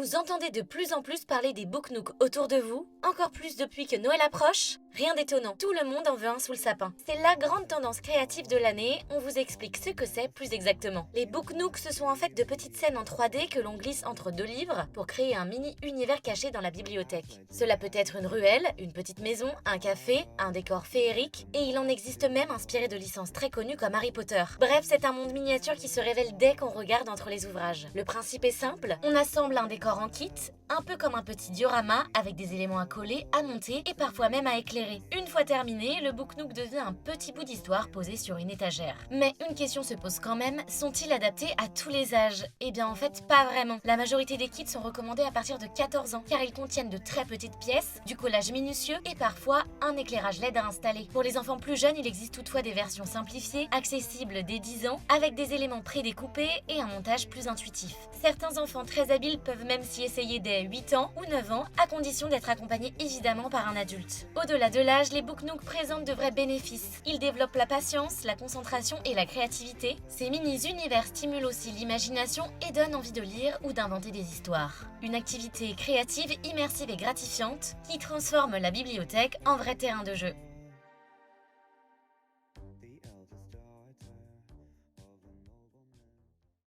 Vous entendez de plus en plus parler des Book Nook autour de vous, encore plus depuis que Noël approche? Rien d'étonnant, tout le monde en veut un sous le sapin. C'est la grande tendance créative de l'année, on vous explique ce que c'est plus exactement. Les Book Nook, ce sont en fait de petites scènes en 3D que l'on glisse entre deux livres pour créer un mini-univers caché dans la bibliothèque. Cela peut être une ruelle, une petite maison, un café, un décor féerique, et il en existe même inspiré de licences très connues comme Harry Potter. Bref, c'est un monde miniature qui se révèle dès qu'on regarde entre les ouvrages. Le principe est simple, on assemble un décor en kit, un peu comme un petit diorama avec des éléments à coller, à monter et parfois même à éclairer. Une fois terminé, le Book Nook devient un petit bout d'histoire posé sur une étagère. Mais une question se pose quand même, sont-ils adaptés à tous les âges? Eh bien en fait pas vraiment. La majorité des kits sont recommandés à partir de 14 ans car ils contiennent de très petites pièces, du collage minutieux et parfois un éclairage LED à installer. Pour les enfants plus jeunes, il existe toutefois des versions simplifiées, accessibles dès 10 ans, avec des éléments prédécoupés et un montage plus intuitif. Certains enfants très habiles peuvent même s'y essayer dès 8 ans ou 9 ans, à condition d'être accompagnés évidemment par un adulte. Au-delà de l'âge, les Book Nook présentent de vrais bénéfices. Ils développent la patience, la concentration et la créativité. Ces mini-univers stimulent aussi l'imagination et donnent envie de lire ou d'inventer des histoires. Une activité créative, immersive et gratifiante qui transforme la bibliothèque en vrai terrain de jeu.